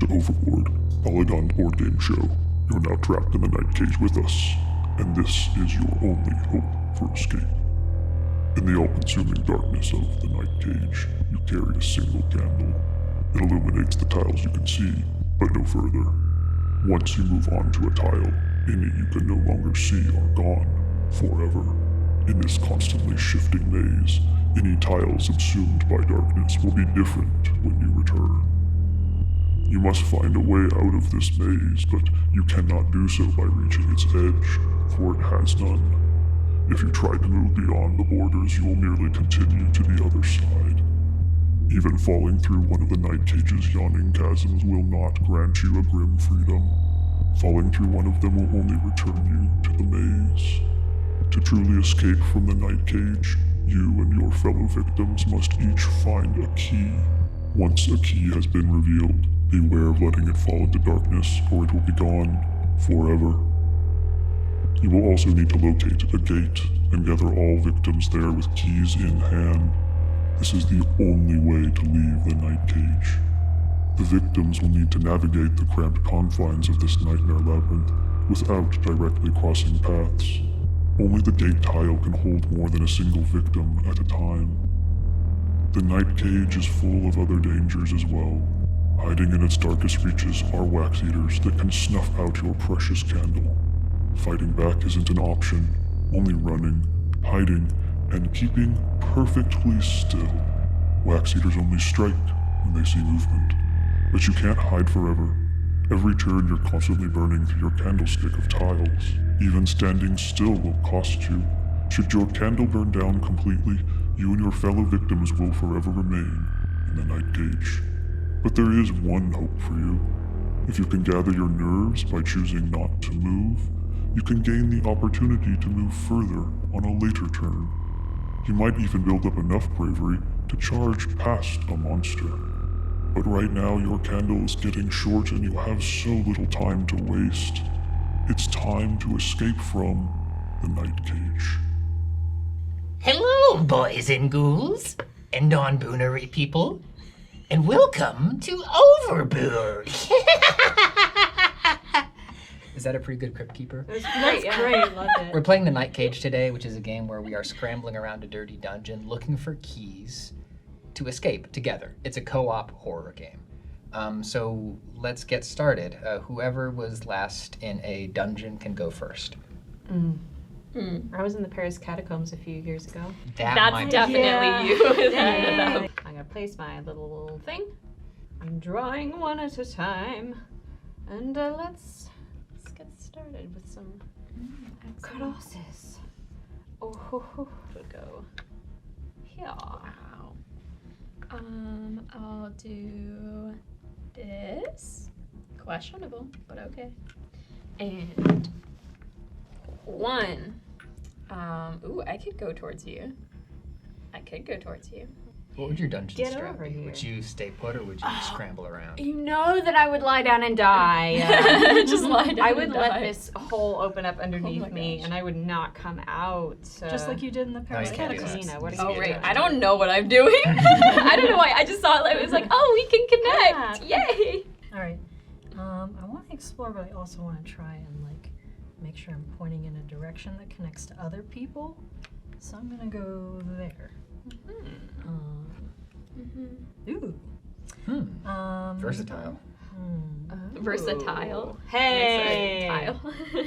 to Overlord, Polygon board game show. You're now trapped in the night cage with us, and this is your only hope for escape. In the all-consuming darkness of the night cage, you carry a single candle. It illuminates the tiles you can see, but no further. Once you move on to a tile, any you can no longer see are gone, forever. In this constantly shifting maze, any tiles subsumed by darkness will be different when you return. You must find a way out of this maze, but you cannot do so by reaching its edge, for it has none. If you try to move beyond the borders, you will merely continue to the other side. Even falling through one of the night cage's yawning chasms will not grant you a grim freedom. Falling through one of them will only return you to the maze. To truly escape from the night cage, you and your fellow victims must each find a key. Once a key has been revealed, beware of letting it fall into darkness, or it will be gone forever. You will also need to locate a gate and gather all victims there with keys in hand. This is the only way to leave the night cage. The victims will need to navigate the cramped confines of this nightmare labyrinth without directly crossing paths. Only the gate tile can hold more than a single victim at a time. The night cage is full of other dangers as well. Hiding in its darkest reaches are wax eaters that can snuff out your precious candle. Fighting back isn't an option, only running, hiding, and keeping perfectly still. Wax eaters only strike when they see movement, but you can't hide forever. Every turn you're constantly burning through your candlestick of tiles. Even standing still will cost you. Should your candle burn down completely, you and your fellow victims will forever remain in the night cage. But there is one hope for you. If you can gather your nerves by choosing not to move, you can gain the opportunity to move further on a later turn. You might even build up enough bravery to charge past a monster. But right now your candle is getting short and you have so little time to waste. It's time to escape from the night cage. Hello, boys and ghouls, and non-boonery people, and welcome to Overboard. Is that a pretty good Crypt Keeper? It was great, yeah. Great, love it. We're playing the Night Cage today, which is a game where we are scrambling around a dirty dungeon looking for keys to escape together. It's a co-op horror game. So let's get started. Whoever was last in a dungeon can go first. I was in the Paris catacombs a few years ago. That's definitely you. I'm gonna place my little thing. I'm drawing one at a time. And let's get started with some crosses. Oh, we'll go here. Wow. I'll do this. Questionable, but okay. And one. Ooh, I could go towards you. What would your dungeon Get strat over be? here. Would you stay put or would you scramble around? You know that I would lie down and die. Just lie down I would and let die. this hole open up underneath my me, gosh. and I would not come out. Just like you did in the Paris you can't do catacombs. that. What Oh, you right. doing? I don't know what I'm doing. I don't know why. I just saw it. It was like, oh, we can connect. Yay. All right. I want to explore, but I also want to try and make sure I'm pointing in a direction that connects to other people. So I'm gonna go there. Ooh. Versatile. Versatile. Hey. Tile. I'll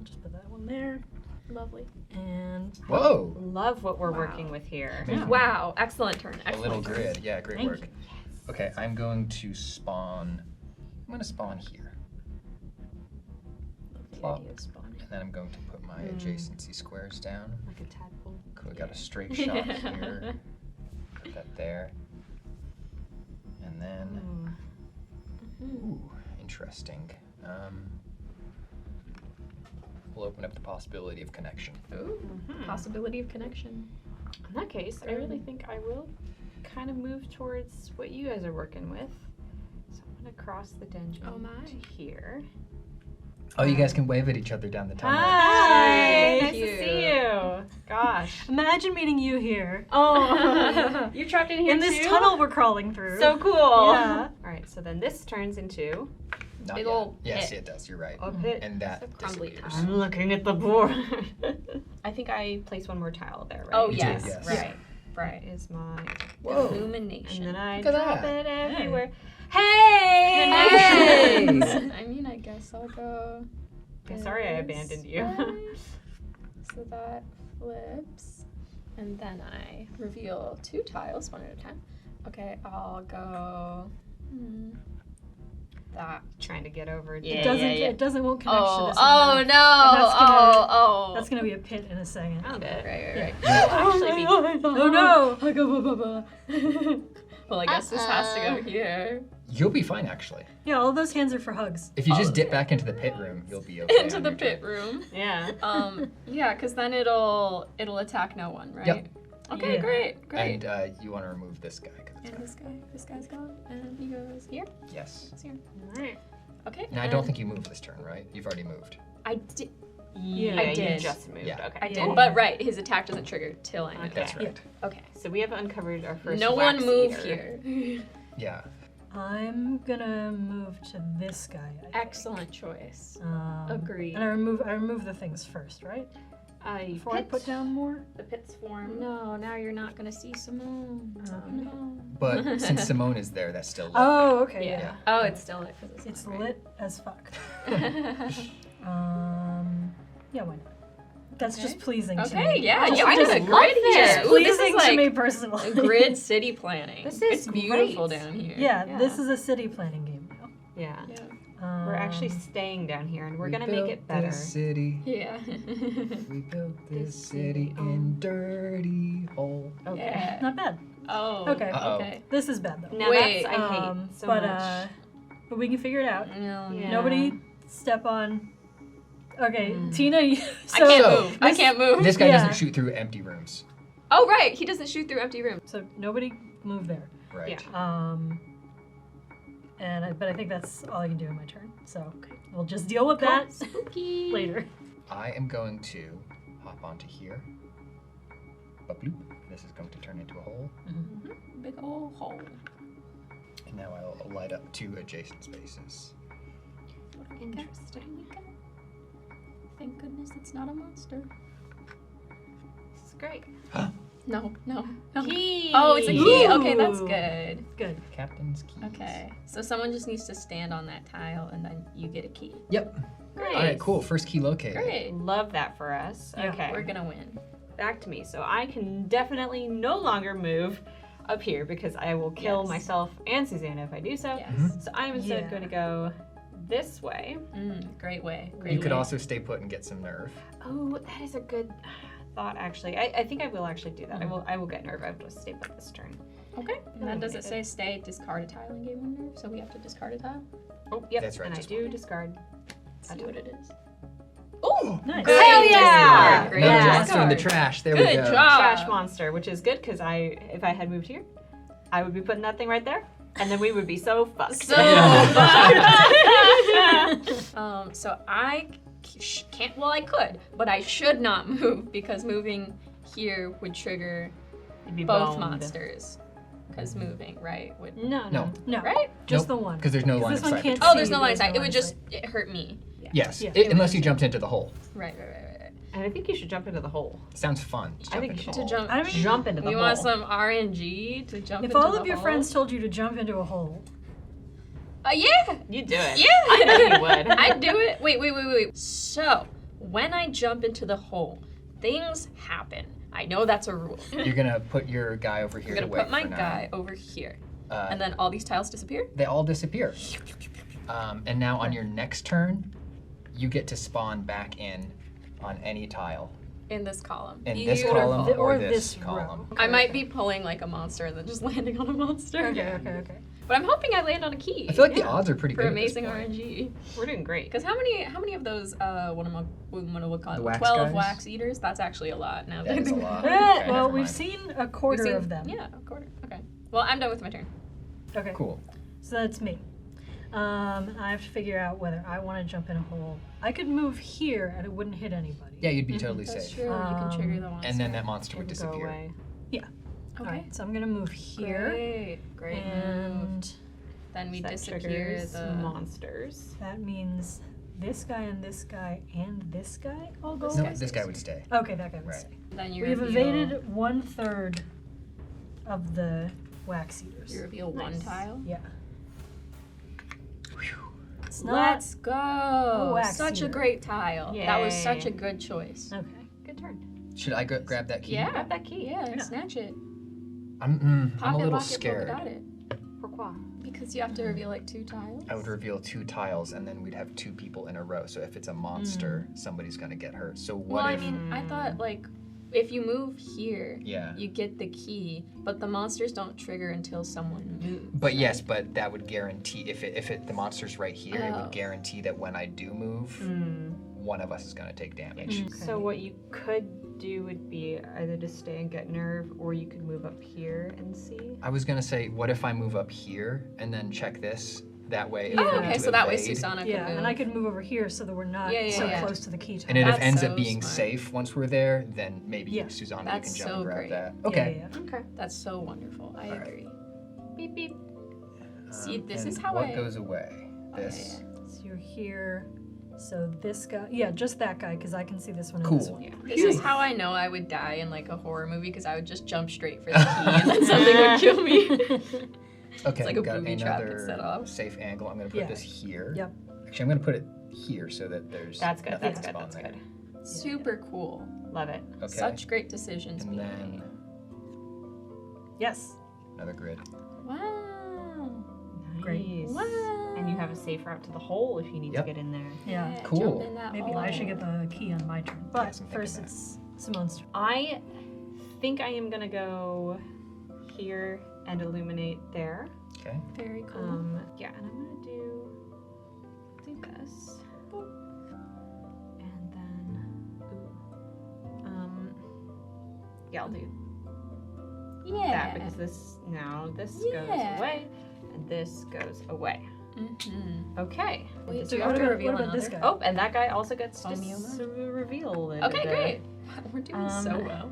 just put that one there. Lovely. And Whoa! Love what we're Wow. working with here. Amazing. Wow. Excellent turn. A little Excellent turn. grid. Yeah, great Thank work. you. Okay, I'm going to spawn. I'm going to spawn here. Plop. And then I'm going to put my adjacency squares down. Like a tadpole. Cool, got a straight shot here. Put that there. And then, ooh, interesting. We'll open up the possibility of connection. Ooh. Possibility of connection. In that case, I really think I will kind of move towards what you guys are working with. So I'm gonna cross the dungeon Oh my. to here. Oh, you guys can wave at each other down the tunnel. Hi! Nice Cute. to see you. Gosh. imagine meeting you here Oh, you're trapped in here in this too? tunnel we're crawling through. So cool. Yeah. All right, So then this turns into Not Big yet. ol' Yes, pit. it does. You're right. a pit. And that It's a crumbly disappears. tile. I'm looking at the board. I think I place one more tile there, right? Oh, You yes. did, yes. Right. That Right. is my. Illumination. And then I Look at drop that. it everywhere. Hey! Hey! I mean, I guess I'll go. I'm sorry I this abandoned you. way. So that flips. And then I reveal 2 tiles, one at a time. Okay, I'll go. That. Trying to get over. It doesn't. It doesn't won't connect to Oh, this. oh one, no! And that's gonna- Oh. That's gonna be a pit in a second. Found it. Right. Actually, be Oh no! Well, I guess this has to go here. You'll be fine, actually. Yeah, all those hands are for hugs. If you just dip back into the pit room, you'll be okay. Into on the your pit turn. room. Yeah. Yeah, because then it'll attack no one, right? Yep. Okay, Yeah. great. And you want to remove this guy. 'cause it's And gone. this guy's gone, and he goes here. Yes. It's here. Alright. Okay. Now, I don't think you moved this turn, right? You've already moved. I did. Yeah, I you did. just moved. Yeah. Okay. I did, Yeah. but right, his attack doesn't trigger till I move. Okay. That's right. Okay. So we have uncovered our first. No one wax move eater. here. Yeah. I'm gonna move to this guy. I think. Excellent choice. Agreed. And I remove the things first, right? Before I put down more. the pits form. No, now you're not gonna see Simone. Oh no. But since Simone is there, that's still lit. Oh, okay. Yeah. Yeah. Oh, it's still lit because It's not, lit as fuck. right? Yeah, why not? That's Okay. just pleasing to Okay, me. yeah, Just- you just did a grid here. just Ooh, this pleasing is to like me personally. grid city planning. This is it's beautiful great. down here. Yeah, this is a city planning game now. Yeah. Yeah. We're actually Um, staying down here, and we're We gonna make built it better. This city. Yeah. We built this city in dirty hole. Okay. Yeah. not bad. Oh. Okay. Uh-oh. Okay. This is bad though. Now Wait, that's I hate so but much. but we can figure it out. No. Yeah. Nobody step on. Okay, Mm. Tina. I So, can't So, move. I can't move. This guy Yeah. doesn't shoot through empty rooms. Oh right, he doesn't shoot through empty rooms. so nobody move there. Right. Yeah. But I think that's all I can do in my turn. So we'll just deal with that Spooky. later. I am going to hop onto here. Ba-bloop. This is going to turn into a hole. Big old hole. And now I'll light up 2 adjacent spaces. Interesting. Thank goodness it's not a monster. This is great. No, no, no. Key. Oh, it's a key. Ooh. Okay, that's good. Good. Captain's keys. Okay, so someone just needs to stand on that tile, and then you get a key. Yep. Great. All right, cool. First key located. Great. Love that for us. Yeah, Okay. We're gonna win. Back to me. So I can definitely no longer move up here because I will kill Yes. myself and Susanna if I do so. Yes. So I'm instead Yeah. going to go this way. Great way. Great You could way. also stay put and get some nerve. Oh, that is a good thought. Actually, I think I will actually do that. I will get nerve. I will just stay put this turn. Okay. And then does it say stay, discard a tile and gain 1 nerve? So we have to discard a tile? Oh, yep. That's right, And I just do discard. Let's see what it is. Oh, Nice. Great Hell yeah! discard. Great Another Yeah. monster in the discard. trash. There we Good go. job. trash monster, which is good because if I had moved here, I would be putting that thing right there, and then we would be so fucked. So so I can't. Well, I could, but I should not move because moving here would trigger You'd be both boned. monsters. Because moving, right? Would No, No. No, right? just Nope, the one. Because there's no 'Cause line this of one sight. can't Oh, see, there's no but line of there's sight. no It line would of just sight. hurt me. Yes, Yeah, unless you jumped into the hole. Right. And I think you should jump into the hole. Sounds fun. Just I jump think into you the should hole. To jump. I mean, Jump into the You hole. want some RNG to jump if into all the of your hole? friends told you to jump into a hole, Yeah. You do it. Yeah. I know you would. I'd do it. Wait. So, when I jump into the hole, things happen. I know that's a rule. You're gonna put your guy over here I'm gonna to wait put my for now. guy over here. Uh, And then all these tiles disappear? they all disappear. And now on your next turn, you get to spawn back in on any tile In this column. in this Beautiful. column or, or this this column. row. I might be pulling like a monster and then just landing on a monster. Okay. But I'm hoping I land on a key. I feel like the Yeah. odds are pretty for good. at this amazing point. RNG. We're doing great. Because how many of those what am I call The it? wax 12 guys? wax eaters? That's actually a lot now. That I is a think- lot. Eh, Okay, well, never we've mind. seen a quarter We've seen- of them. Yeah, a quarter. Okay. Well, I'm done with my turn. Okay. Cool. So that's me. I have to figure out whether I want to jump in a hole. I could move here and it wouldn't hit anybody. Yeah, you'd be totally That's safe. true. You can trigger the monster. And then that monster would It'll go disappear. away. All right. So I'm gonna move here Great move. and Then we That disappear triggers the monsters. That means this guy and this guy all go No, away? this guy would stay. Okay, that guy would Right. stay. Then you We've reveal, evaded 1/3 of the wax eaters. You reveal one Nice. tile. Yeah. It's not. Let's go! wax Such a eater. great tile. That was such Yay. a good choice. Okay. Good turn. Should I grab that key? Yeah. Grab that key. Yeah, snatch it. I'm Pop a it, little lock scared. it, polka dot it. Pourquoi? Because you have to reveal like 2 tiles. I would reveal 2 tiles, and then we'd have 2 people in a row. So if it's a monster, somebody's gonna get hurt. So what Well, I if? mean, I thought like if you move here, Yeah. you get the key, but the monsters don't trigger until someone moves. But yes, but that would guarantee if the monster's right here, it Oh. would guarantee that when I do move, one of us is gonna take damage. So what you could do would be either to stay and get nerve, or you could move up here and see. I was gonna say, what if I move up here and then check this? That way. if Yeah. we Oh, need okay, to so that way evade- Susanna Yeah, could move. and I could move over here so that we're not Yeah, yeah, so yeah. close to the key time. And if it That's ends so up being smart. safe once we're there, then maybe Yeah. Susanna, That's you can jump so and grab great. that. Yeah, Okay. yeah, yeah. Okay. That's so wonderful. I Alright. agree. Beep beep. See, this and is how what I- goes away. This. So you're here. So this guy, yeah, just that guy, because I can see this one and this Cool. one. Yeah. This is how I know I would die in like a horror movie because I would just jump straight for the key and then something would kill me. Okay, like a got booby trap another that's set off. safe angle. I'm gonna put Yeah. this here. Yep. Actually, I'm gonna put it here so that there's That's good. nothing That's good. That's spawning. good. Super cool. Love it. Okay. Such great decisions and being then made. Yes. another grid. Wow. Great. Nice. Wow. And you have a safe route to the hole if you need Yep. to get in there. Yeah. Cool. Jump in that Maybe hole. I should get the key on my turn. But Yes, I'm thinking first, that. it's Simone's turn. I think I am gonna go here and illuminate there. Okay. Very cool. Yeah, and I'm gonna do this. And then, yeah, I'll do yeah. that because this goes Yeah. away, and this goes away. Mm-hmm. Okay. Wait, Did do you you have what to about, reveal what about this another? guy? Oh, and that guy also gets to Homeomer? reveal it. Okay, great. We're doing so Um, well.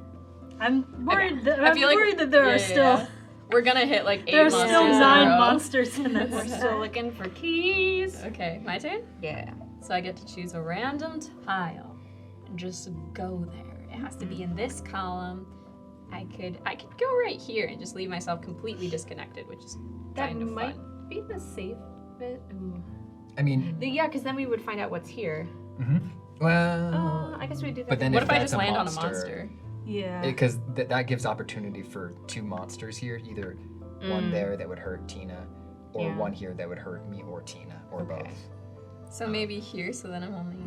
I'm worried. That, I I'm feel like- worried that there Yeah, are yeah, still yeah. We're gonna hit like 8 there are monsters still in a 9 row. monsters in that We're set. still looking for keys. Okay, my turn? Yeah. So I get to choose a random tile and just go there. It has to be in this column. I could go right here and just leave myself completely disconnected, which is That kind of might fun. be the safe bit. Ooh. I mean, Yeah, because then we would find out what's here. well, I guess we do that. but then What if if I that's just land on a monster, monster? Yeah. Because that gives opportunity for 2 monsters here, either one there that would hurt Tina, or Yeah. one here that would hurt me or Tina, or Okay. both. So maybe here, so then I'm only.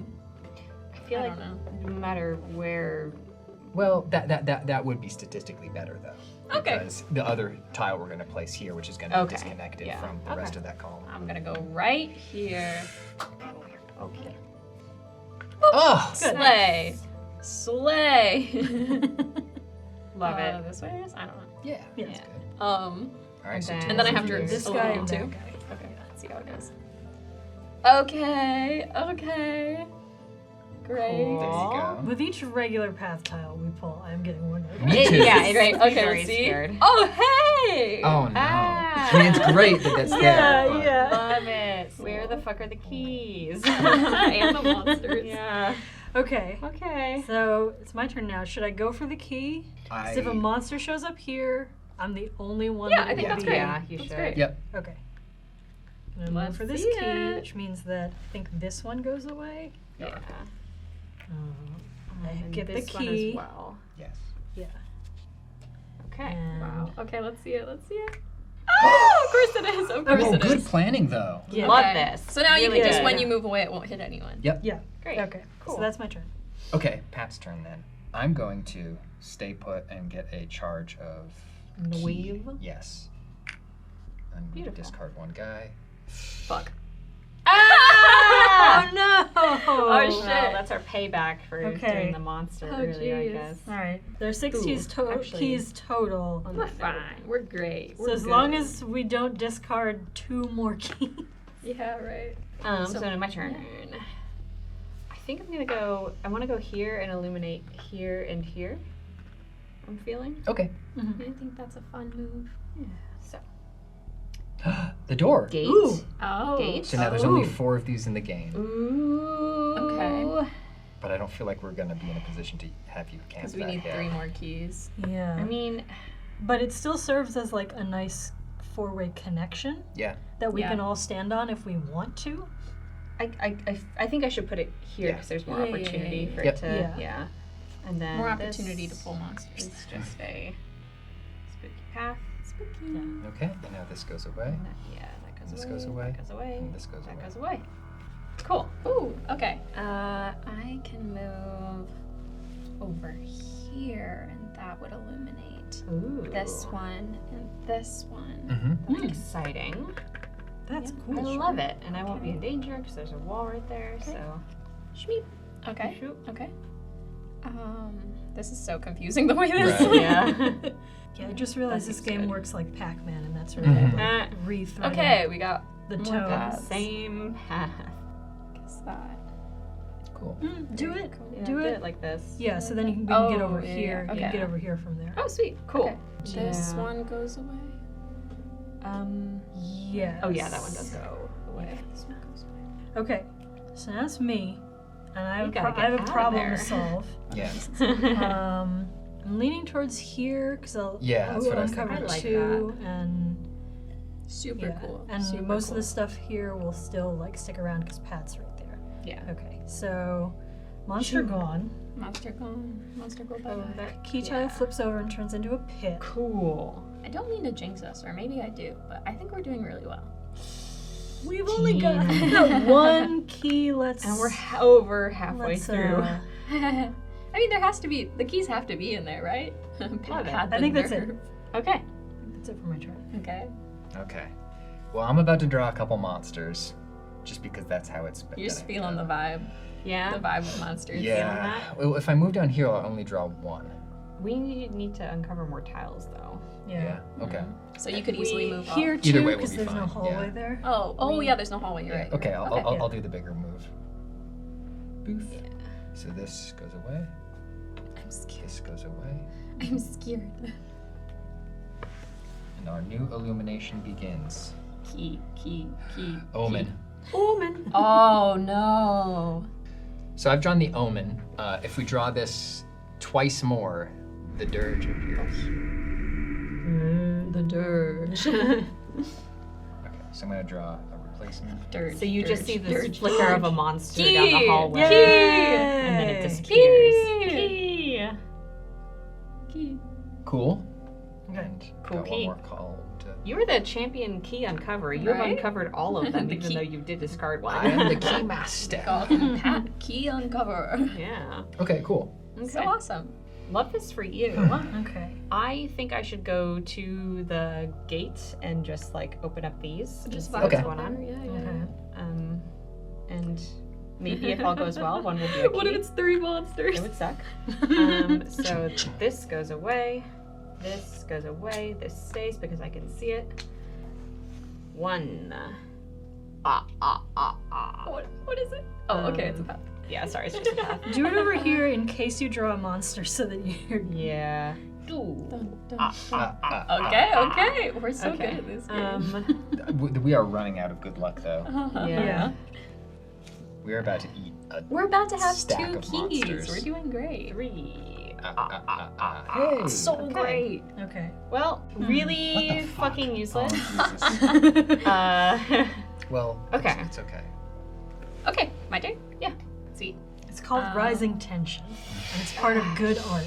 I feel I like don't no matter where. Well, that would be statistically better though. Okay. Because the other tile we're gonna place here, which is gonna be Okay, disconnected yeah, from the rest okay. of that column. I'm gonna go right here. Okay. Oh, Slay! Slay! Love it. This way it is? I don't know. yeah, Yeah. that's good. Um, All right, so And and then I Tina's have to here. this a guy little and too. that guy. Okay, let's see how it goes. Okay, okay. Great. There you go. With each regular path tile we pull, I'm getting more nervous. Me too. Yeah, it's Great. Okay, very let's see. scared. Oh, hey! Oh no! Ah. I mean, it's great that that's Yeah, there. but- yeah. Love it. Where the fuck are the keys? And the monsters. Yeah. Okay. Okay. So it's my turn now. Should I go for the key? 'Cause if a monster shows up here, I'm the only one Yeah, that I would think that's be. great. Yeah, you That's should. great. Yep. Okay. I'm gonna Let's move for this see key, it. which means that I think this one goes away. Yeah. I And get the this one key. as well. Yes. Yeah. Okay. And Wow. Okay, let's see it. Let's see it. Oh, of course it is. Of course Oh, it good is. planning though. Yeah. Love Okay. this. So now you Really can just, good. when you move away, it won't hit anyone. Yep. Yeah. Great. Okay. Cool. So that's my turn. Okay, Pat's turn then. I'm going to stay put and get a charge of key. Wave? Yes. I'm going to Beautiful. discard one guy. Fuck. Oh no! Oh, shit. Well, that's our payback for Okay. doing the monster Oh, earlier, I jeez. guess. All right. There's 6 Ooh, keys, actually- keys total. On We're that note. fine. We're great. So We're as long good. as we don't discard 2 more keys. Yeah, right. So my turn. I think I'm gonna go. I want to go here and illuminate here and here. I'm feeling. Okay. I think that's a fun move. So The door. Gate. Ooh. Oh. Gate. So now there's only Ooh. 4 of these in the game, Ooh. Okay. but I don't feel like we're gonna be in a position to have you camp Because we back need there. 3 more keys. Yeah. I mean, But it still serves as like a nice 4-way connection Yeah. that we Yeah. can all stand on if we want to. I think I should put it here Yeah. because there's more Yeah, yeah, opportunity yeah, yeah. for Yep. it to. Yeah. Yeah. And then More opportunity to this pull monsters. is just a spooky path. Spooky. Okay, and now this goes away. And that, yeah, that goes This away. goes away. That goes away. And this goes That away. goes away. Cool. Ooh, okay. I can move over here, and that would illuminate Ooh. this one and this one. Mm-hmm. That's exciting. That's Yeah. cool. I love it, and I won't be in danger because there's a wall right there. So. Shmeep. Okay. Shoot. Okay. This is so confusing the way this. Right. Yeah. Yeah, I just realized That this seems game good. works like Pac-Man, and that's really Mhm. like re-threading Okay, we got the more tones. paths. Same path. guess that. Cool. Do it. Yeah, Do it. like this. Yeah, so then you can, we can get Oh, over yeah, here. yeah, You can okay. get over here from there. Oh, sweet. Cool. Okay. This Yeah. one goes away. Yes. Oh yeah, that one does go away. This one goes away. Okay, so now it's me, and I have, You a, gotta I have get a out of problem there. to solve. Yeah. I'm leaning towards here because I'll Yeah, that's what I was uncover thinking. I like 2, and Super yeah, cool. and Super most cool. of the stuff here will still like stick around because Pat's right there. Yeah. Okay, so monster gone. Monster gone. Monster go Oh, bye. that Key tile flips over and turns into a pit. cool. I don't mean to jinx us, or maybe I do, but I think we're doing really well. We've only got that one key. Let's And we're over halfway let's, through. I mean, there has to be, the keys have to be in there, right? Pat had I the think that's it. nerve. Okay. That's it for my turn. Okay. Okay. Well, I'm about to draw a couple monsters, just because that's how it's been. You're just gonna feeling go. the vibe. Yeah. The vibe of monsters. Yeah. Well, if I move down here, I'll only draw 1. We need to uncover more tiles though. Yeah. Okay. So you could easily We move up. Here Either too, way will because be there's no fine, hallway yeah. there. Oh yeah, there's no hallway. You're Yeah, right. okay, you're right. I'll Yeah. do the bigger move. Boof. So this goes away. I'm scared. This goes away. I'm scared. And our new illumination begins. Key. Omen. Omen. Oh no. So I've drawn the omen. If we draw this twice more, the dirge appears. The dirge. Okay, so I'm gonna draw a replacement. Dirge. So you just dirge, see this dirge, flicker of a dirge. monster Key! down the hallway. Key! And then it Yay. disappears. Key! Key. Cool. Okay. And Cool got key. one more column to. You were the champion key uncoverer. You have Right? uncovered all of them, The even key- though you did discard one. I am the key master. Call him Pat Key Uncover. Yeah. Okay, cool. Okay. So awesome. Love this for you. Okay. I think I should go to the gate and just like open up these. Just see vibes what's Okay. going on. Yeah, Okay. And maybe if all goes well, one will be a key. What if it's 3 monsters? It would suck. So this goes away. This goes away. This stays because I can see it. 1. What is it? Oh, okay, it's a path. Yeah, sorry, it's just a path. Do it over here in case you draw a monster so that you're. Yeah. Dun, dun, dun. Okay. We're so Okay. good at this game. We are running out of good luck, though. Yeah. We are about to eat a. We're about to have Stack 2 of keys. monsters. We're doing great. 3. Hey. So Okay. great. Okay. Well, What really the fuck? fucking useless. Oh, Jesus. Well, Okay. It's okay. Okay, my turn. Yeah. Sweet. It's called Rising Tension, and it's part of good art.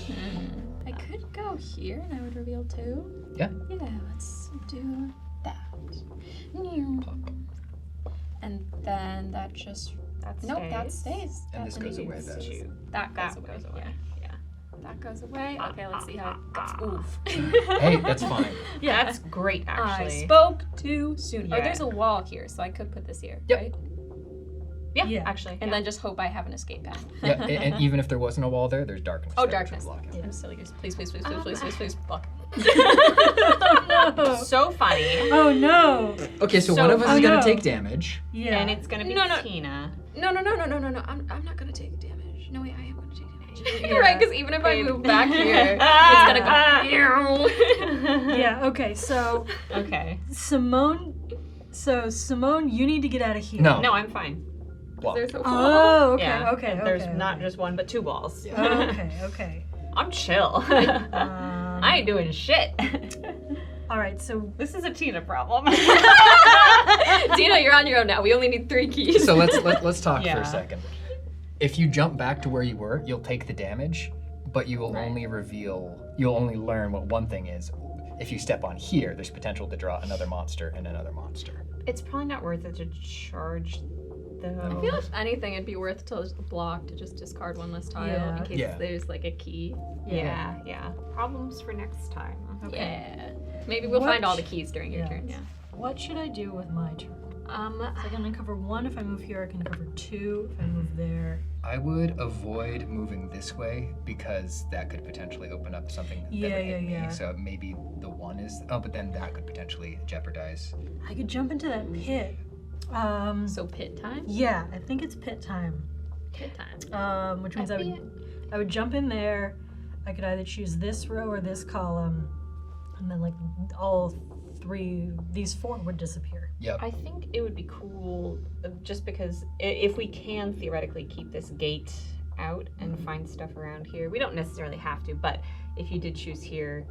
I could go here and I would reveal 2. Yeah. Yeah, let's do that. And then that just nope, that stays. And this goes away, stays. then. That goes That away. goes away. Yeah. That goes away. Okay, let's see how it goes. Oof. Hey, that's fine. Yeah. That's great, I actually. spoke too soon. Yeah. Oh, there's a wall here, so I could put this here, Yep. right? Yeah, Yeah. actually. And then just hope I have an escape path. Yeah, and even if there wasn't a wall there, there's darkness. Oh, there, which darkness. will block it. I'm silly goose. Please, please, please, please, please, please, please, fuck. No. so funny. Oh no. Okay, so So- one of us oh, is gonna no. take damage. Yeah. And it's gonna be No, no. Tina. No. I'm not gonna take damage. No, wait, I am gonna take damage. Yeah. You're right, because even if I Babe. move back here, it's gonna go. Yeah. Okay. So Okay. Simone So Simone, you need to get out of here. No. No, I'm fine. Blocked. There's a Oh, okay, Yeah, okay. There's okay, not okay. just one, but 2 walls. Okay, okay. I'm chill. I ain't doing shit. All right, so This is a Tina problem. Dina, you're on your own now. We only need 3 keys. So let's talk for Yeah. a second. If you jump back to where you were, you'll take the damage, but you will only learn what one thing is. If you step on here, there's potential to draw another monster and another monster. It's probably not worth it to charge, though. I feel if anything, it'd be worth to block to just discard one less tile Yeah. in case Yeah. there's like a key. Yeah. Problems for next time. Yeah. Maybe we'll What find all the sh- keys during your yes. turn. Yeah. what should I do with my turn? So I can cover 1 if I move here. I can cover 2 if I move there. I would avoid moving this way because that could potentially open up something that Yeah, would hit me. yeah. So maybe the 1 is. Oh, but then that could potentially jeopardize. I could jump into that pit. So pit time. Yeah, I think it's pit time. Pit time. Which means I would jump in there. I could either choose this row or this column, and then like all 3, these 4 would disappear. Yep. I think it would be cool, just because if we can theoretically keep this gate out and find stuff around here. We don't necessarily have to, but if you did choose here,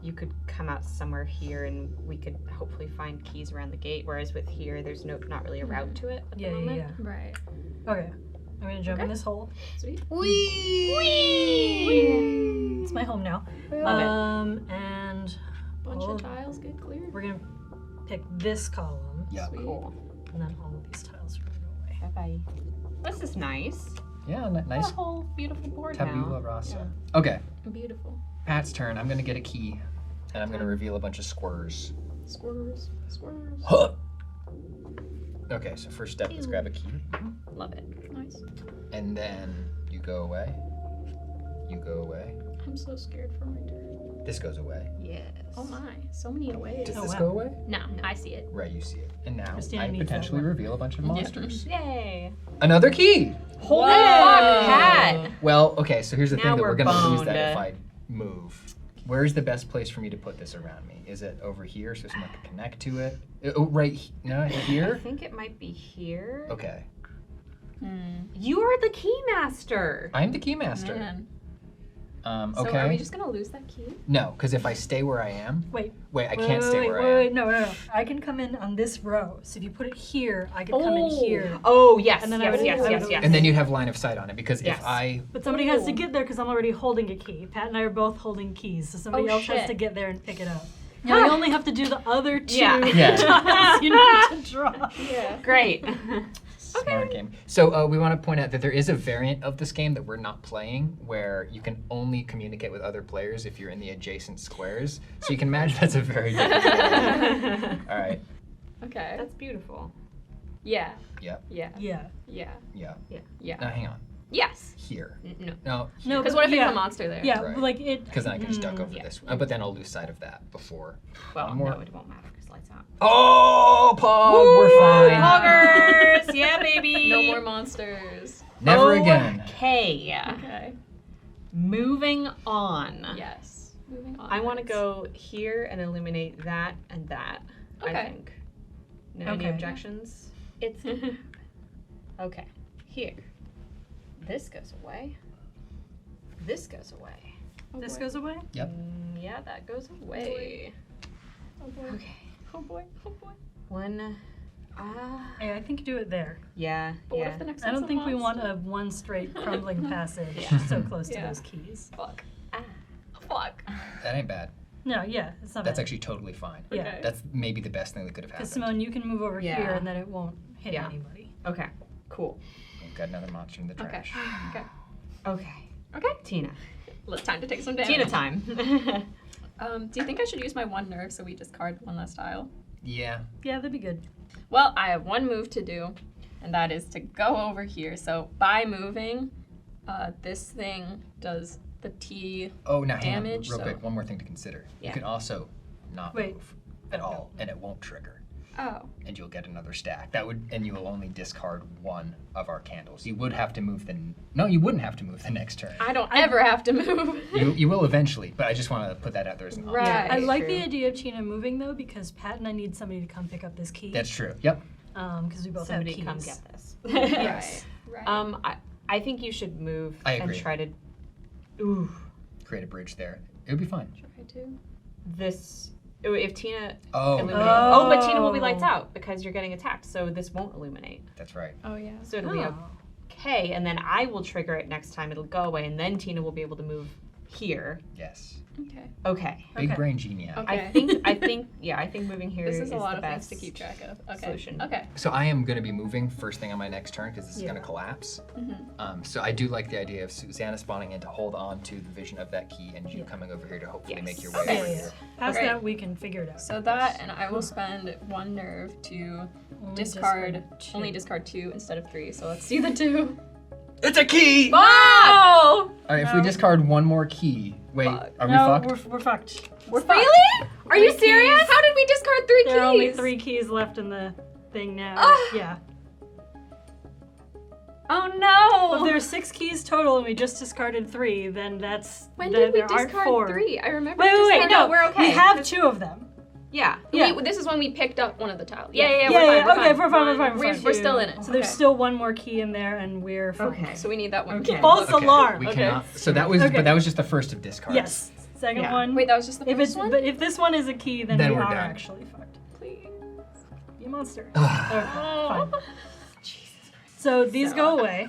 you could come out somewhere here and we could hopefully find keys around the gate, whereas with here, there's not really a route to it at the Yeah, yeah, moment. yeah. Right. Okay, I'm gonna jump in this hole. Sweet. It's my home now. Love And Bunch all of tiles get cleared. we're gonna pick this column, Yep. Cool. and then all of these tiles are gonna go away. Bye-bye. This is nice. Yeah, nice A whole beautiful board tabula now. rasa. Okay, Beautiful. Pat's turn. I'm gonna get a key, and I'm gonna reveal a bunch of squirrers. Squirrels. Squirrels. Huh. Okay, so first step, let's grab a key, Love it. Nice. and then you go away. You go away. I'm so scared for my turn. This goes away. Yes. Oh my. So many ways. Does Oh, this wow. go away? No, I see it. Right, you see it. And now Christina I needs that potentially one. reveal a bunch of monsters. Yay. Another key! Holy Whoa. fuck, Pat! Well, okay, so here's the Now thing that we're we're gonna lose that boned. if I move. Where's the best place for me to put this around me? Is it over here so someone can connect to it? Oh, right, no, I here? think it might be here. Okay. You are the key master. I'm the keymaster. Man. Okay. So are we just gonna lose that key? No, because if I stay where I am, Wait, I can't stay where I am. wait, no. I can come in on this row. So if you put it here, I could come in here. Oh, yes, And then yes, I would- yes, I yes, would- yes. And then you'd have line of sight on it because Yes. if I But somebody has to get there because I'm already holding a key. Pat and I are both holding keys, so somebody Oh, else has shit. to get there and pick it up. Now you only have to do the other 2 Yeah. Yeah. tiles you need to draw. Yeah. Great. smart game. So we want to point out that there is a variant of this game that we're not playing where you can only communicate with other players if you're in the adjacent squares. So you can imagine that's a very different game. All right. Okay. That's beautiful. Yeah. Yep. Yeah. Yeah. Yeah. Yeah. Yeah. Now hang on. Yes. Here. No. No. No, Because but what if yeah. it's a monster there? Yeah, Right. like it. Because then I can just duck over yeah. this. But then I'll lose sight of that before. Well, One more. no, it won't matter because lights out. Oh, Pog, we're fine. Poggers! Yeah, baby! No more monsters. Never again. Okay. Okay. Moving on. Yes. Moving on. I want to go here and eliminate that and that. I Okay. think. No, any Okay. objections? It's okay. Here. This goes away. This goes away. This goes away. Yep. Yeah, that goes away. Oh boy. Okay. Oh boy. Oh boy. One. Hey, I think do it there. Yeah. But yeah. what if the next I one's don't a think we want monster? a one straight crumbling passage Yeah. so close to Yeah. those keys. Fuck. Ah. Fuck. That ain't bad. No, yeah, it's not That's bad. actually totally fine. Yeah. Okay. That's maybe the best thing that could have Because happened. Simone, you can move over here Yeah. and then it won't hit Yeah. anybody. Okay. Cool. We've got another monster in the Okay. trash. Okay. Okay. Okay. Tina. It's time to take some damage. Tina time. Do you think I should use my one nerve so we discard one less tile? Yeah. Yeah, that'd be good. Well, I have one move to do, and that is to go over here. So by moving, this thing does the T. Oh, now hang on, Damage, real so- quick. One more thing to consider. Yeah. You can also not Wait. move at all, and it won't trigger. Oh. and you'll get another stack. And you will only discard one of our candles. You would have to move you wouldn't have to move the next turn. I don't ever have to move. You will eventually, but I just want to put that out there as an option. Right. I like true. the idea of Tina moving though, because Pat and I need somebody to come pick up this key. That's true. Yep. Because we both Somebody have keys. come get this. Right. Right. I think you should move I and agree. try to. Ooh, Create a bridge there. It would be fun. Try to. this. If Tina Oh, illuminate. Oh. Oh, but Tina will be lights out because you're getting attacked, so this won't illuminate. that's right. Oh yeah. So it'll be Oh. okay, and then I will trigger it next time. It'll go away, and then Tina will be able to move here. Yes. Okay. Okay. Big Okay. brain genius. Okay. I think moving here This is a lot the of things best to keep track of. Okay. solution. Okay. So I am going to be moving first thing on my next turn because this is Yeah. going to collapse. Mhm. So I do like the idea of Susanna spawning in to hold on to the vision of that key and you Yeah. coming over here to hopefully Yes. make your way Yeah, over yeah, here. yeah. Past Great. that, we can figure it out. So that, and I will spend 1 nerve to Only discard. two. Only discard 2 instead of 3. So let's see the 2. It's a key! Wow! All right, if we No. discard one more key, wait, Fuck. are we No, fucked? we're fucked. We're really? Are you Three serious? keys. How did we discard 3 keys? There are only 3 keys left in the thing now. Ah. Yeah. Oh no! If there are 6 keys total and we just discarded 3, then that's When there did we aren't discard 4. 3? I remember. Wait, just wait, saying- no, we're okay. We have 2 of them. Yeah. Yeah. This is when we picked up one of the tiles. Yeah, We're fine. okay, We're we're fine. We're still in it. So there's Okay. still one more key in there, and we're fine. Okay. So we need that one. Okay. False Okay, alarm. We Okay. cannot. So that was, Okay. but that was just the first of discards. Yes. Second Yeah. one. Wait, that was just the if first it's one. but if this one is a key, then, Then we we're are done. actually fucked. Please. You monster. Oh. Fine. So these go away.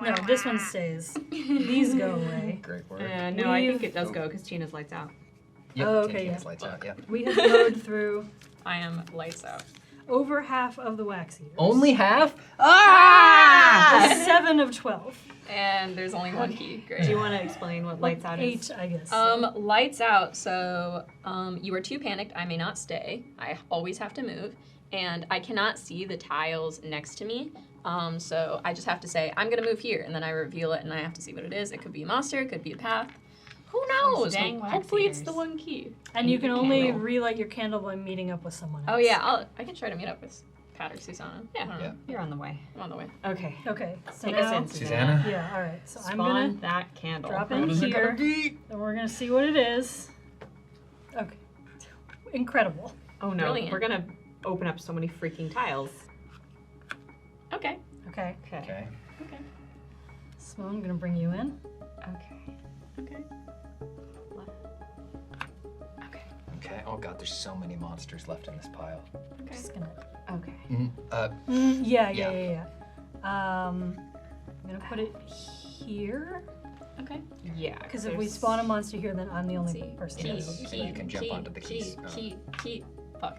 No, this one stays. These go away. Great work. No, I think We've- it does go because Tina's lights out. Yep, Oh, Tin okay, Cans yeah. lights out, yeah. We have mowed through I am lights out. over half of the wax eaters. Only half? There's 7 of 12. And there's only 1 key. Great. Do you want to explain what lights out 8, is? I guess. Lights out. So, you are too panicked. I may not stay. I always have to move, and I cannot see the tiles next to me. So I just have to say I'm gonna move here, and then I reveal it, and I have to see what it is. It could be a monster. It could be a path. Who knows? dang wax Hopefully, it's the eaters. 1 key. and you can the only candle. relight your candle by meeting up with someone else. Oh yeah, I can try to meet up with Pat or Susanna. I don't know. Yeah. You're on the way. I'm on the way. Okay. Okay. So Take now, us in, Susanna? Yeah. All right. So I'm Spawn gonna that candle. drop What in is it here, gonna be? and we're gonna see what it is. Okay. Incredible. Oh no, Brilliant. we're gonna open up so many freaking tiles. Okay. Okay. Okay. Okay. Simone, I'm gonna bring you in. Okay. Okay. Okay. Oh god, there's so many monsters left in this pile. Just gonna. Okay. Yeah. Yeah. I'm gonna put it here Okay. Yeah. because if we there's- spawn a monster here, then I'm the only See. person. Yes. able to So do you it. can jump onto the keys. Key. Fuck.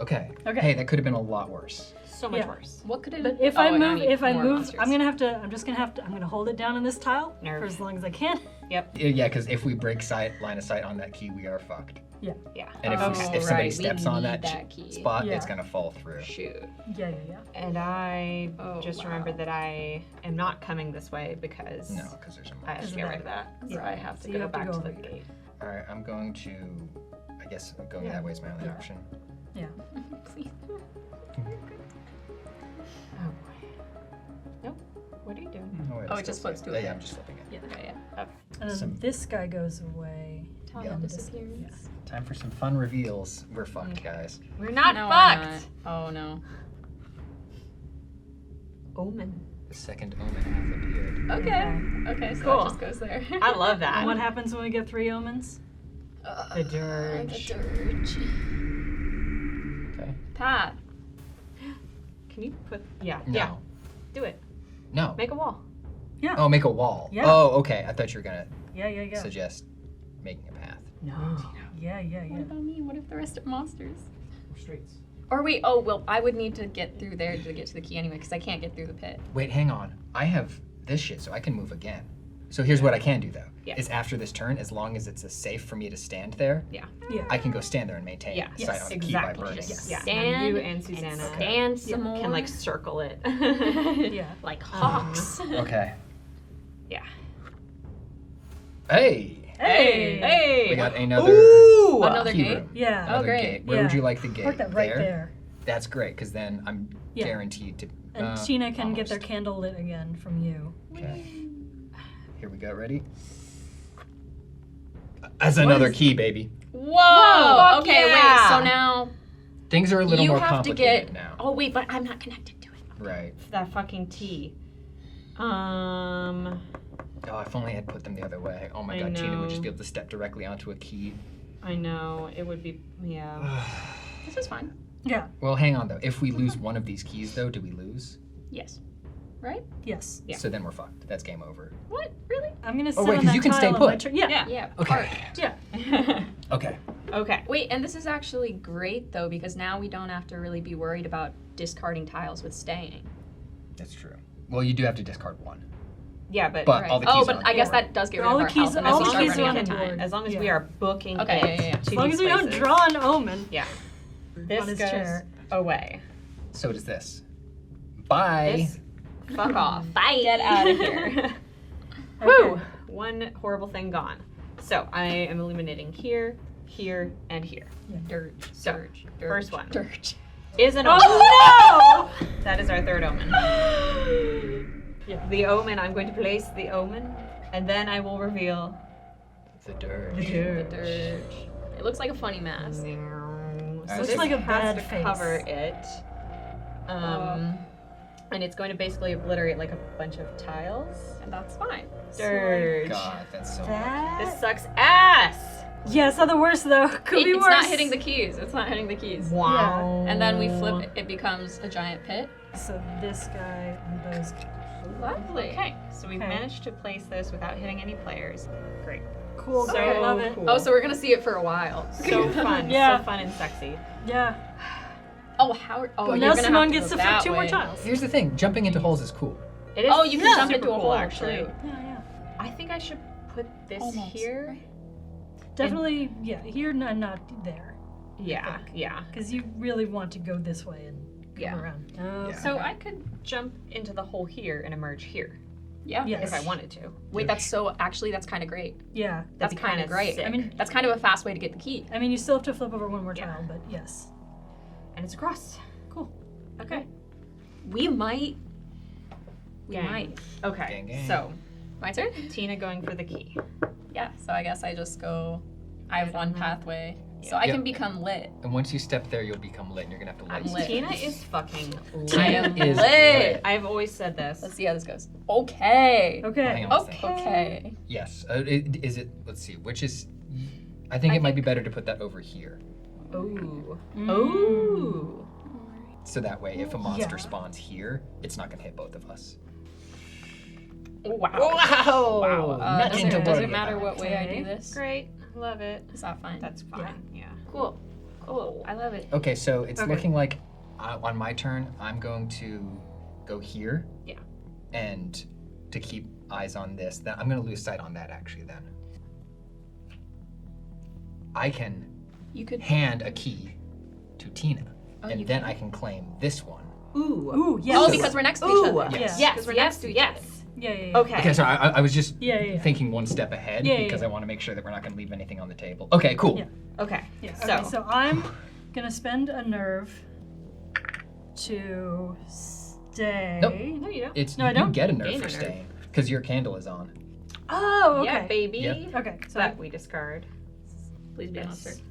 Okay. Okay. Hey, that could have been a lot worse. so much Yeah. worse. What could it? But if oh, I and move, need if I more move, monsters. I'm gonna hold it down on this tile Nerve. for as long as I can. Yep. Yeah, because if we break line of sight on that key, we are fucked. Yeah. And if, Oh, if somebody right, steps we on need that, key. spot, Yeah. it's gonna fall through. Shoot. Yeah. And I Oh, just wow. remembered that I am not coming this way because No, because there's a I have monster. to get rid of that. So Yeah. I have So to you go have to back go to the over here. gate. All right, I'm going to. I guess going Yeah. that way is my only Yeah. option. Please. Oh boy. Nope. What are you doing? wait, Oh, it's it just still flips to flipping. it. Yeah, I'm just flipping it. Okay, yeah. And then Some- this guy goes away. Talia Yeah. disappears. Time for some fun reveals. We're fucked, guys. We're not No, we're fucked. not. Oh no. Omen. The second omen hath appeared. Okay. Okay, so Cool. that just goes there. I love And that. what happens when we get 3 omens? The dirge. The dirge. Okay. Pat. Can you put? Yeah. No. Yeah. Do it. No. Make a wall. Oh, make a wall. Yeah. Oh, okay. I thought you were gonna Yeah. suggest making a path. No. Yeah. What about me? What if the rest are monsters? Streets. Or wait, oh well, I would need to get through there to get to the key anyway, because I can't get through the pit. Wait, hang on. I have this shit, so I can move again. So here's what I can do though. Yeah. Is after this turn, as long as it's a safe for me to stand there, Yeah. I can go stand there and maintain Yeah. sight on the key by Exactly. burning. Just, yeah. Stand you and Susanna Stand some more. can like circle it. Yeah. like hawks. Okay. Yeah. Hey! Hey. Hey. We got another Ooh. Another key gate? room. Yeah. Oh, Another great. gate. Where would Yeah. you like the gate? Park that right there. That's great, because then I'm Yeah. guaranteed to. And Tina can get their almost. candle lit again from you. Okay. Here we go. Ready? As another key, baby. Whoa! Fuck Okay, wait. yeah. So now Things are a little you more have to complicated get. now. Oh wait, but I'm not connected to it. Right. That fucking T. Oh, if only I had put them the other way. Oh my I god, Tina would just know. be able to step directly onto a key. I know. It would be. Yeah. This is fine. Yeah. Well, hang on though. If we lose one of these keys, though, do we lose? Yes. Right? Yes. Yeah. So then we're fucked. That's game over. What? Really? I'm gonna sit wait, on 'cause that you can tile stay on my put. turn. Yeah. Yeah. Yeah. Okay. Yeah. Okay. Okay. Wait, and this is actually great though because now we don't have to really be worried about discarding tiles with staying. That's true. Well, you do have to discard one. Yeah, but. But Right. all the keys Oh, are but on I guess board. that does get rid All of the our keys- health and all then the we start keys are running on out of the time. board. as long as we Yeah. are booking Okay, it yeah. to As long these as we don't places. draw an omen. Yeah. On This his goes chair. away. So does this. Bye. This. Fuck off. Bye. Get out of here. Whew. One horrible thing gone. So I am eliminating here, here, and here. Dirt. So, Dirge. first one. Dirt. Is an omen. Oh That is our third omen. Yeah. The omen, I'm going to place the omen, and then I will reveal The dirt. the dirt. Dirge. It looks like a funny mask. So Looks this like a has bad to face. cover it. And it's going to basically obliterate like a bunch of tiles. And that's fine. Dirge. God, that's so. That. This sucks ass. Yeah, it's not the worst though. Could be It's worse. not hitting the keys. It's not hitting the keys. Wow. And then we flip it, it becomes a giant pit. So this guy and those. Lovely. Okay, so we've Okay. managed to place this without hitting any players. Great. Cool. So Great. I love it. cool. Oh, so we're gonna see it for a while. So fun. Yeah. So fun and sexy. Yeah. Oh, how? Oh, But you're now gonna Simone have to gets go to flip that 2 more way. tiles. Here's the thing: jumping into holes is cool. It is Oh, you can jump super into a cool, hole actually. too. Yeah, yeah. I think I should put this Almost, here. right? Definitely, yeah, here and not there. Yeah, yeah. Because you really want to go this way and come Yeah. around. Yeah. So I could jump into the hole here and emerge here Yeah. Yes. if I wanted to. Wait, that's so. Actually, that's kind of great. Yeah. That's be kind of kinda great. sick. I mean, That's kind of a fast way to get the key. you still have to flip over one more Yeah. tile, but yes. And it's across. Cool. Okay. We might. We Gang. might. Okay. Gang, gang. So My turn. Tina going for the key. Yeah. So I guess I just go. I have one pathway, so I Yep. can become lit. And once you step there, you'll become lit, and you're gonna have to I'm light. lit. Tina is fucking I lit. am is lit. I've always said this. Let's see how this goes. Okay. Hang Okay. on a second. Okay. Yes. Is it? Let's see. Which is? I think it might be better to put that over here, Ooh. Mm. Ooh. so that way, if a monster Yeah. spawns here, it's not gonna hit both of us. Wow. Wow! Wow. Nothing to Does worry it matter about. what way I Okay. do this? Great. Love it. Is that fine? That's fine. Yeah. cool. Cool. I love it. Okay, so it's Okay. looking like on my turn, I'm going to go here. Yeah. And to keep eyes on this, then I'm going to lose sight on that actually. Then I can You could. hand a key to Tina, Oh, and you then I can claim this one. Ooh. Ooh, yes. Oh, because we're next to each Ooh. other. Yes. Yes. Because we're yes. next to each yes. other. Yeah, yeah, yeah. Okay. Okay, so I was just Yeah, yeah, yeah. thinking one step ahead Yeah, yeah, because yeah. I want to make sure that we're not going to leave anything on the table. Okay, cool. Yeah. Okay. Yeah. So- Okay, so I'm gonna spend a nerve to stay. Nope. No, you don't. It's No, I you don't. get a nerf Gain for a nerf. staying because your candle is on. Oh, okay. Yeah, baby. Yep. Okay, so That we discard. Please be a Yes. monster.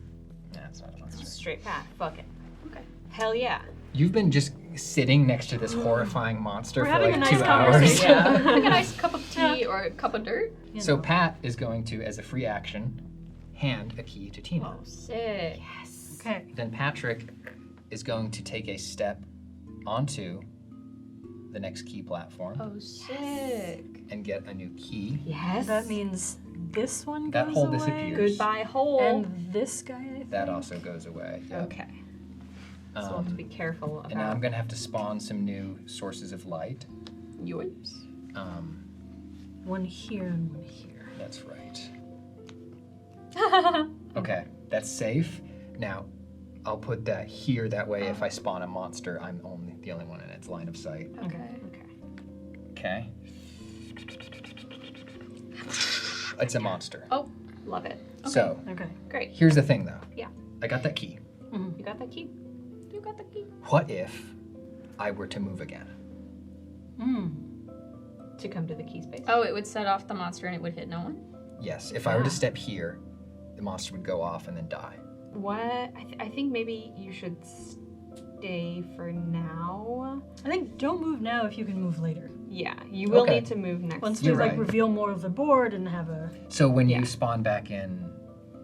Yeah, it's not a monster. Straight path. Fuck it. Okay. Hell yeah. You've been just sitting next to this horrifying monster We're for having like a nice 2 hours. conversation. Yeah. Like a nice cup of tea or a cup of dirt. you So know. Pat is going to, as a free action, hand a key to Tina. Oh, sick. Yes. Okay. Then Patrick is going to take a step onto the next key platform Oh, sick. and get a new key. Yes. That means this one That goes hole away. disappears. Goodbye hole. And this guy, I think. That also goes away. Yep. Okay. So we'll have to be Um, careful about. and now I'm going to have to spawn some new sources of light. Yours. One here and one here. That's right. Okay, that's safe. Now, I'll put that here. That way, if I spawn a monster, I'm only the only one in its line of sight. Okay. Okay. It's a monster. Oh, Love it. So, Okay. Great. here's the thing though. Yeah. I got that key. You got that key? got the key. What if I were to move again? To come to the key space. Oh, it would set off the monster and it would hit no one? Yes, if I were to step here, the monster would go off and then die. What? I think maybe you should stay for now. I think don't move now if you can move later. Yeah, you will Okay. need to move next. Once You're we like right. reveal more of the board and have a So when Yeah. you spawn back in,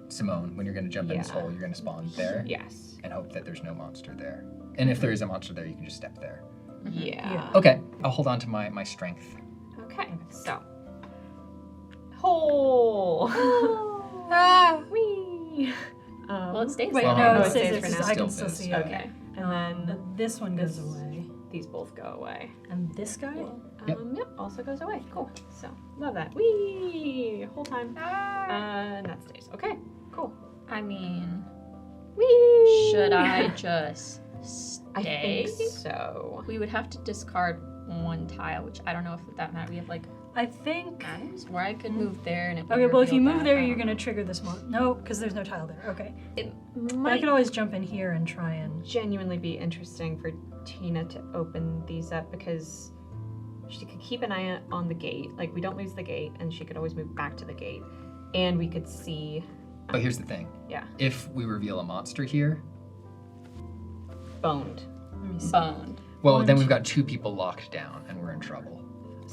Simone, when you're going to jump in this Yeah. hole, you're going to spawn there Yes. and hope that there's no monster there. And if there is a monster there, you can just step there. Yeah. Okay, I'll hold on to my strength. Okay. So. Hole. ah. Wee. Well, it stays wait, there. no, Oh, it it stays stays there for 'cause now. I can Still still is. see it. Okay. And then This one goes this- away. these both go away. And this guy? Yep. Yep. Also goes away. Cool. So love that. Wee. Whole time. And that stays. Okay. Cool. I mean, Wee. should I just I stay? think so. We would have to discard one tile, which I don't know if that matters. We have like I think. atoms where I could move there and it would Okay, well, if you reveal move that. there, I you're don't gonna trigger this one. No, because there's no tile there. Okay. It But I might could always jump in here and try and. genuinely be interesting for Tina to open these up because she could keep an eye on the gate. Like we don't lose the gate, and she could always move back to the gate, and we could see. But here's the thing. Yeah. If we reveal a monster here, Boned. Let me see. boned. well, One, then we've got 2 people locked down and we're in trouble.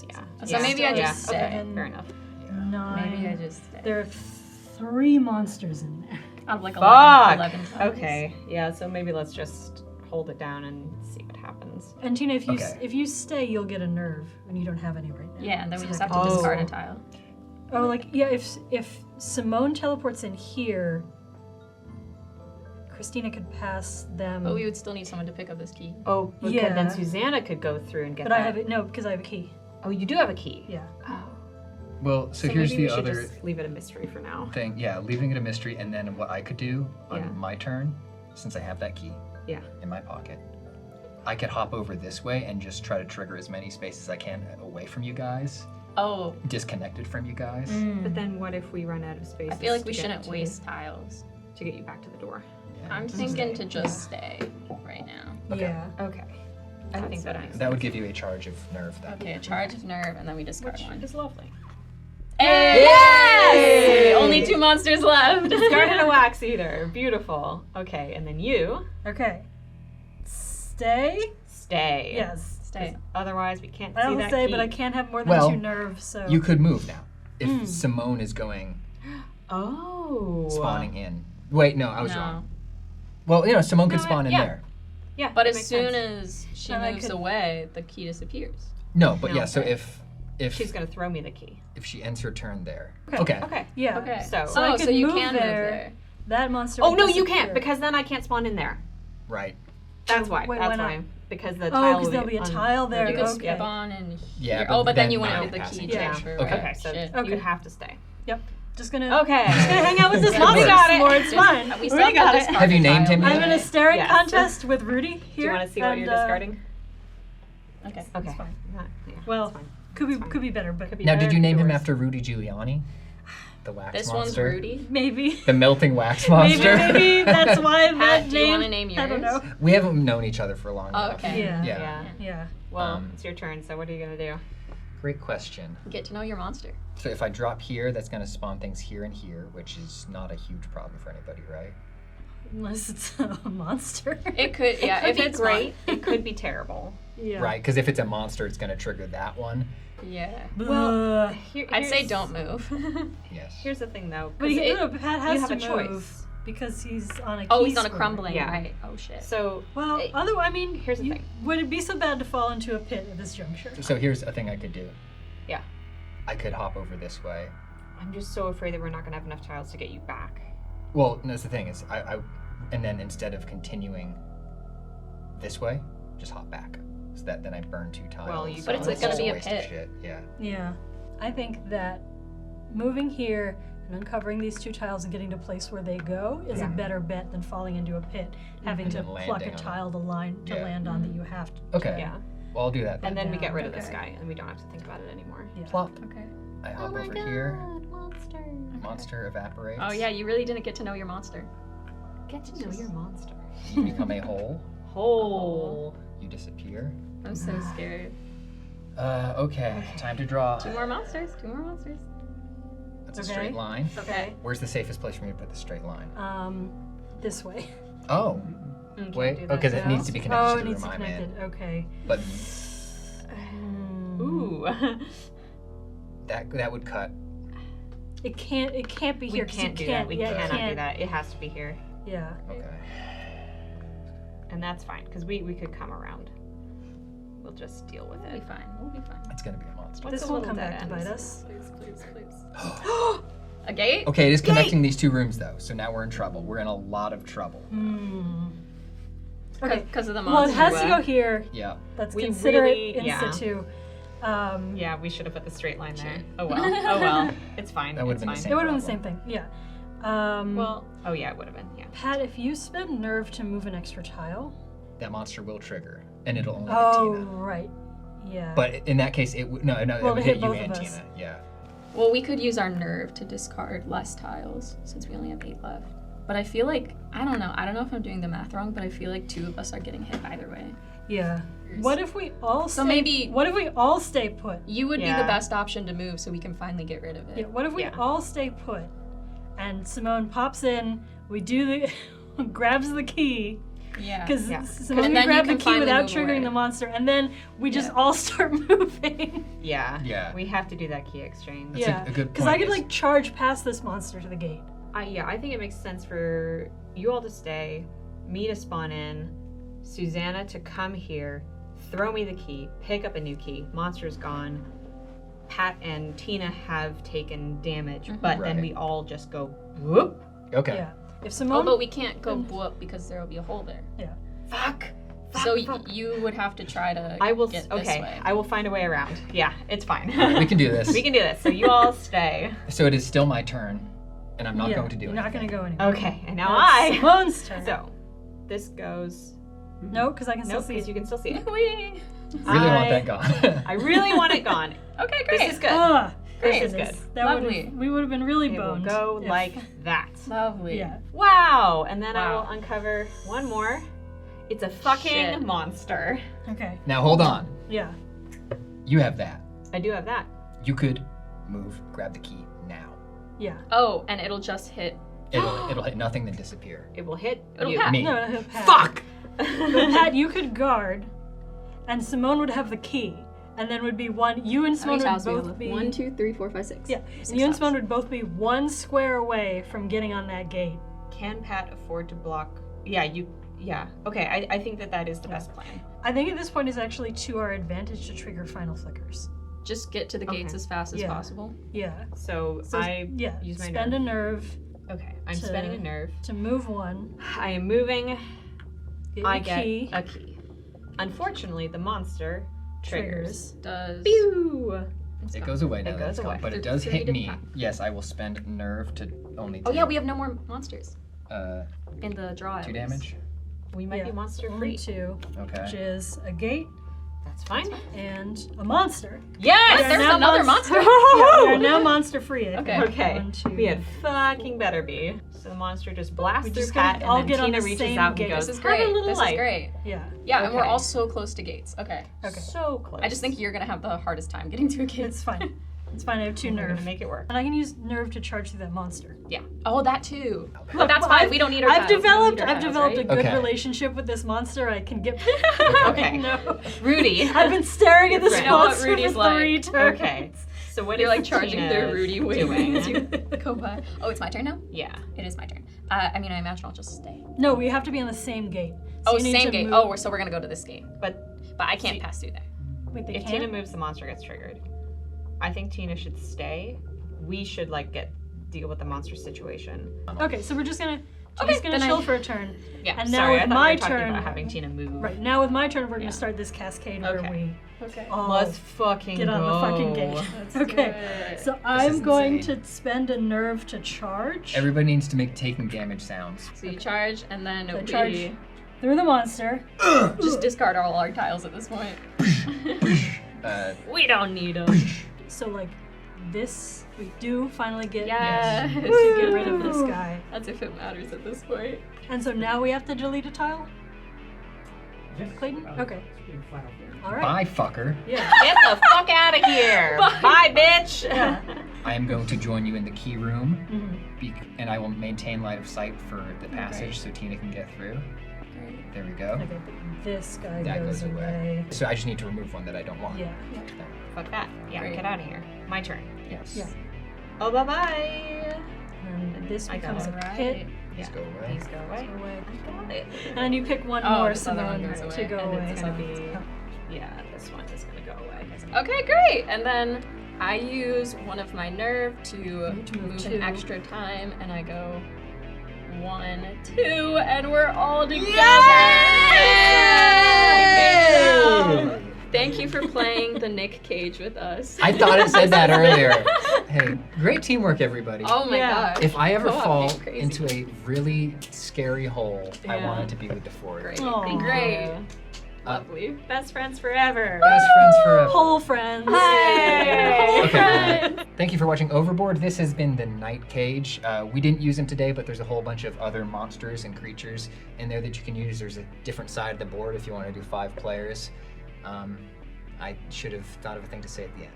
Yeah. So maybe I just yeah. stay. Okay. Fair enough. Yeah. 9. Maybe I just stay. There are 3 monsters in there. Out of like Fuck. 11 tiles. Okay. Yeah. So maybe let's just hold it down and see what happens. And Tina, if you Okay. if you stay, you'll get a nerve, and you don't have any right now. Yeah, and then we So just that have to could- discard Oh. a tile. Oh, like yeah. If Simone teleports in here, Christina could pass them. But we would still need someone to pick up this key. Oh, okay. Yeah. Then Susanna could go through and get but that. I have it no because I have a key. Oh, you do have a key. Yeah. Oh. Well, so here's maybe the we should other just leave it a mystery for now. thing. Yeah, leaving it a mystery, and then what I could do on Yeah. my turn, since I have that key Yeah. in my pocket, I could hop over this way and just try to trigger as many spaces as I can away from you guys, Oh, disconnected from you guys. But then what if we run out of space? I feel like we shouldn't waste tiles. to get you back to the door. Yeah. I'm thinking to just stay right now. Okay. Yeah. Okay. I think that makes That would give you a charge of nerve then. Okay, a charge of nerve, and then we discard Which one. is lovely. Hey! Yay! Only 2 monsters left. Discarded a wax eater. Beautiful. Okay, and then you Okay. Stay. stay. Yes. Stay. Otherwise, we can't I see will that stay, key. but I can't have more than Well, 2 nerves. So You could move now. If Simone is going Oh. spawning in. Wait, no, I was No. wrong. Well, Simone could No, spawn in yeah. there. Yeah. But that as makes soon sense. as she And I moves could- away, the key disappears. No, but No, yeah. So okay. if she's gonna throw me the key. if she ends her turn there. Okay. Okay. Okay. yeah. Okay. So- So I oh, could so you move can there. move there. That monster. Oh would no, you disappear. can't because then I can't spawn in there. Right. That's why. Wait, That's why not? why. Because the Oh, tile. because will there'll be a on- tile there. You could Okay. spawn in Yeah, here. but Oh, but then then you wouldn't now have the passing key Yeah. transfer. Okay. Okay, so Shit. Okay. you have to stay. Yep. Just gonna. Okay. Just gonna hang out with this That monster. works. Got it. More, it's fine. We We still have got to it. discard Have you a named tile. him I'm yet? in a staring Yes. contest with Rudy here. Do you want to see what and, you're discarding? Okay. Okay. fine. Yeah, Well, it's fine. Could be better, but Could be Now, did better, you name him yours. after Rudy Giuliani, the wax This monster? one's Rudy. maybe. The melting wax monster. Maybe that's why that Pat, do you name. want to name yours? I don't know. We haven't known each other for long Oh, enough. okay. Yeah. Yeah. Yeah. Yeah. Well, it's your turn. So what are you gonna do? Great question. Get to know your monster. So if I drop here, that's going to spawn things here and here, which is not a huge problem for anybody, right? Unless it's a monster. It could, yeah. It If could be it's great. It could be terrible. Yeah. Right, because if it's a monster, it's going to trigger that one. Not, yeah. Well, Ugh. I'd say here's- don't move. Yes. Here's the thing, though. But 'cause he, it- no, Pat you has have to a move choice. because he's on a. Oh, key he's on a square. crumbling. Yeah. Right. Oh shit. So Well, it- otherwise, I mean, here's the thing. would it be so bad to fall into a pit at this juncture? So here's a thing I could do. Yeah. I could hop over this way. I'm just so afraid that we're not gonna have enough tiles to get you back. Well, no, that's the thing is, and then instead of continuing this way, just hop back. So that then I burn 2 tiles. Well, you But it's It's gonna just be a waste of pit. shit. Yeah. Yeah, I think that moving here and uncovering these 2 tiles and getting to a place where they go is Yeah. a better bet than falling into a pit, having And to then pluck landing a on it. tile to Yeah. land on that you have to. Okay. Yeah. Well, I'll do that then. And then we Yeah, get rid of this okay. guy, and we don't have to think about it anymore. Yeah. Plop. Okay. I hop over here. monster! Monster evaporates. Oh yeah, you really didn't get to know your monster. Get to know your monster. You become a hole. Hole. You disappear. I'm so scared. Okay. Time to draw. Two more monsters. That's a Okay. straight line. Okay. Where's the safest place for me to put the straight line? This way. Oh, Can't wait. do Oh, that because it now. needs to be connected Oh, to it the needs room to I'm connect in. it. Okay. But Ooh. that would cut. It can't be We here. 'cause can't you do that. We yeah, it cannot do can't. that. It has to be here. Yeah. Okay. And that's fine, because we could come around. We'll just deal with We'll be it. fine. We'll be fine. It's gonna be a monster. This a won't little come dead back to end? bite us. Please. A gate? Okay, it is connecting these two rooms though, so now we're in trouble. We're in a lot of trouble. Okay. Because of the Well, it monster. has to go here. Yeah. Let's We consider really- it in yeah. situ. Yeah, we should have put the straight line there. Shit. Oh well. Oh well. It's fine. That would've it's been the fine. same. It would have been the same thing. Yeah. Well, oh yeah, it would have been. Yeah. Pat, if you spend nerve to move an extra tile. That monster will trigger, and it'll only hit Oh, Tina. right. Yeah. But in that case, it would no, it Well, would it hit hit you both and of us. Tina. Yeah. Well, we could use our nerve to discard less tiles since we only have 8 left. But I feel like, I don't know if I'm doing the math wrong, but I feel like 2 of us are getting hit either way. yeah. What if we all So stay, maybe- What if we all stay put? You would be Yeah. the best option to move so we can finally get rid of it. Yeah. What if we Yeah. all stay put? And Simone pops in. We do the grabs the key. Yeah. Because Yeah. Simone And can then you grab the can key finally without move triggering away. the monster, and then we just Yeah. all start moving. Yeah. Yeah. We have to do that key exchange. That's yeah, a good because I point, could is- like charge past this monster to the gate. I think it makes sense for you all to stay, me to spawn in, Susanna to come here, throw me the key, pick up a new key. Monster's gone. Pat and Tina have taken damage, but then Right. we all just go whoop. Okay. Yeah. If Oh, Simone, but we can't go whoop because there will be a hole there. Fuck. So fuck. you would have to try to I will. get Okay, this way. I will find a way around. Yeah, it's fine. We can do this. We can do this. So you all stay. So it is still my turn, and I'm not yeah, going to do you're it. not going to go anywhere. Okay, and now That's I. Simone's turn. So this goes. No, because I can still Nope, see because it. you can still see it. Whee! Really want I- that gone. I really want it gone. Okay, great. This is good. Ah, This is goodness. good. That Lovely. would've- we would have been really It will boned. go if- like that. Lovely. Yeah. Wow! And then I Wow. will uncover one more. It's a fucking Shit. monster. Okay. Now hold on. Yeah. You have that. I do have that. You could move, grab the key now. Yeah. Oh, and it'll just hit. It'll hit nothing, then disappear. It will hit It'll you. pat. Me. No, no, Pat. Fuck. But Pat, you could guard, and Simone would have the key, and then would be one. You and Simone would both be. 1, 2, 3, 4, 5, 6. Yeah. And you and Simone would both be one square away from getting on that gate. Can Pat afford to block? Yeah, you. Yeah. Okay, I think that is the best plan. I think at this point is actually to our advantage to trigger final flickers. Just get to the gates Okay. as fast as Yeah. possible. Yeah. So, So I yeah. use my Spend nerve. a nerve Okay, I'm to- spending a nerve. to move one. I am moving. Get I your get key. a key. Unfortunately, the monster triggers. Does. Pew! It's It gone. goes away now. It that goes it's gone, away. but it The does three hit to me. pack. Yes, I will spend nerve to only. Oh Take, yeah, we have no more monsters in in the draw. at 2 least. damage. We might Yeah. be monster Only free. two, which Okay. is a gate That's fine. and a monster. Yes! We are There's now another monster. Yeah, we are now monster free. I think. Okay. Okay. 1, 2. We had fucking better be. So the monster just blasts We through just gotta Pat, all and then get on Tina the reaches same out gate. and goes, This is "Have great. a little This light." is great. Yeah. Yeah, and we're Okay. all so close to gates. Okay. Okay. So close. I just think you're gonna have the hardest time getting to a gate. It's fine. It's fine. I have 2 we're gonna nerve. make it work. And I can use nerve to charge through that monster. Yeah. Oh, that too. Look, But that's fine. I've- We don't need our I've tiles. We don't developed need our I've tiles, developed right? a good Okay. relationship with this monster. I can get Okay. No. Rudy. I've been staring at this Right. I know what monster Rudy's for like. 3 turns. Okay. So what You're is like charging Tina through Rudy doing? as you go by. Oh, it's my turn now? Yeah. It is my turn. I mean, I imagine I'll just stay. No, we have to be on the same gate. So Oh, you need same to gate. move- Oh, so we're gonna go to this gate. But I can't See- pass through there. Wait, they if can't? Tina moves, the monster gets triggered. I think Tina should stay. We should like deal with the monster situation. Okay, so we're just gonna Okay, gonna then chill I- for a turn. Yeah. And now sorry, with I thought my we were talking turn- about having Tina move. Right, now with my turn we're Yeah. gonna start this cascade where Okay. we Okay. all Let's fucking get on the fucking go. gate. Let's Okay. do it. So I'm is going insane. to spend a nerve to charge Everybody needs to make taking damage sounds. So you charge, and then So we charge. through the monster. just discard all our tiles at this point. We don't need them. So like this, we do finally get Yes. to get rid of this guy. That's if it matters at this point. And so now we have to delete a tile. Clayton? Okay. All right. Bye, fucker. Yeah. Get the fuck out of here! Bye, bitch! Yeah. I am going to join you in the key room, Mhm. and I will maintain line of sight for the passage so Tina can get through. There we go. Okay, but this guy That goes goes away. away. So I just need to remove one that I don't want. Yeah. Fuck that. Yeah, Great. get out of here. My turn. Yes. Yeah. Oh, bye-bye! And this I got becomes it. a pit. Please Yeah. go away. Please go away. Go away. I got it. And then you pick one Oh, more, this other one Simone, goes to away, go and away. it's gonna be- Oh. Yeah, this one is gonna go away. Okay, great. And then I use one of my nerve to move two. an extra time, and I go 1, 2, and we're all together. Yay! Thank you for playing the Nick Cage with us. I thought it said that earlier. Hey, great teamwork, everybody. Oh my Yeah. gosh. If I ever Co-op fall is crazy. into a really scary hole, I Yeah. want it to be with the four. Great. Aw. Great. Uh, Lovely. Best friends forever. Best friends forever. Whole friends. Hey! Okay. Thank you for watching Overboard. This has been the Night Cage. We didn't use him today, but there's a whole bunch of other monsters and creatures in there that you can use. There's a different side of the board if you want to do 5 players. I should have thought of a thing to say at the end.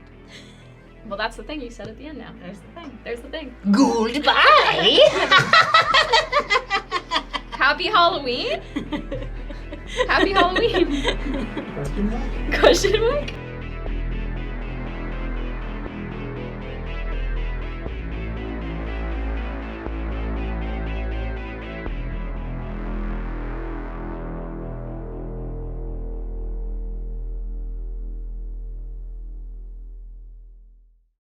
Well, that's the thing you said at the end now. There's the thing. There's the thing. Goodbye! Happy Halloween. Happy Halloween. Question mark?